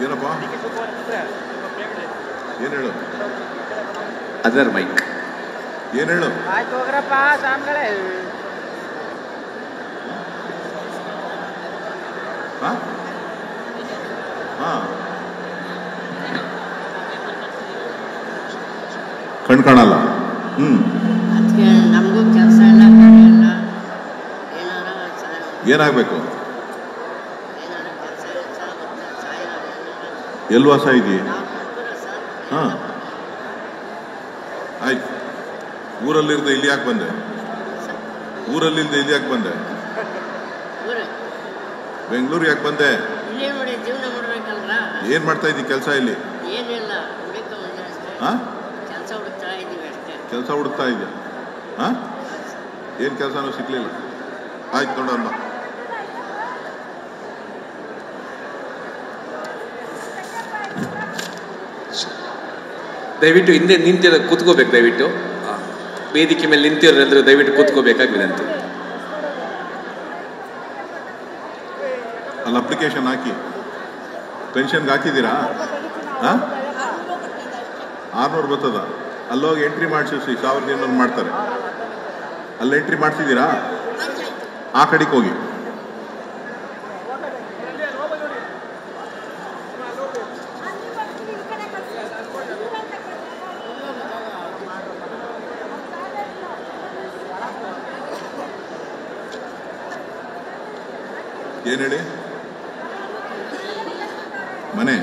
ಏನಪ್ಪ ಏನು ಹೇಳು ಅದರ್ ಮೈಕ್ ಏನು ಹೇಳು ಆಯ್ತು ಹೋಗ್ರಪ್ಪ ಸಾಮ್ಗಳೇ ಹಾಂ ಹಾಂ ಕಣ್ ಕಾಣಲ್ಲ ನಮಗೂ ಕೆಲಸ ಇಲ್ಲ ಇಲ್ಲ ಏನಾಗಬೇಕು ಎಲ್ಲಿ ವಾಸ ಇದೆಯೇ ಹಾಂ ಆಯ್ತು ಊರಲ್ಲಿರ್ದೆ ಇಲ್ಲಿ ಯಾಕೆ ಬಂದೆ ಊರಲ್ಲಿಲ್ದೆ ಇಲ್ಲಿ ಯಾಕೆ ಬಂದೆ ಬೆಂಗಳೂರು ಯಾಕೆ ಬಂದೆ ಜೀವನ ಮಾಡ್ಬೇಕಲ್ರ ಏನ್ ಮಾಡ್ತಾ ಇದ್ದೀವಿ ಕೆಲಸ ಇಲ್ಲಿ ಏನಿಲ್ಲ ಹಾಂ ಕೆಲಸ ಹುಡುಕ್ತಾ ಇದ್ದೀವಿ ಅಷ್ಟೇ ಕೆಲಸ ಹುಡುಕ್ತಾ ಇದೆಯಾ ಹಾಂ ಏನು ಕೆಲಸನೂ ಸಿಗ್ಲಿಲ್ಲ ಆಯ್ತು ನೋಡಮ್ಮ ದಯವಿಟ್ಟು ಹಿಂದೆ ನಿಂತಿರೋ ಕೂತ್ಕೋಬೇಕು ದಯವಿಟ್ಟು ವೇದಿಕೆ ಮೇಲೆ ನಿಂತಿರೋರೆಲ್ಲರೂ ದಯವಿಟ್ಟು ಕೂತ್ಕೋಬೇಕಾಗಿದೆ ಅಂತ ಅಲ್ಲಿ ಅಪ್ಲಿಕೇಶನ್ ಹಾಕಿ ಪೆನ್ಷನ್ಗೆ ಹಾಕಿದ್ದೀರಾ ಹಾಂ 600 ಬರ್ತದ ಅಲ್ಲೋಗಿ ಎಂಟ್ರಿ ಮಾಡಿಸಿ 1200 ಮಾಡ್ತಾರೆ ಅಲ್ಲಿ ಎಂಟ್ರಿ ಮಾಡ್ತಿದ್ದೀರಾ ಆ ಕಡೆಗೆ ಹೋಗಿ ಏನು ಹೇಳಿ ಮನೆ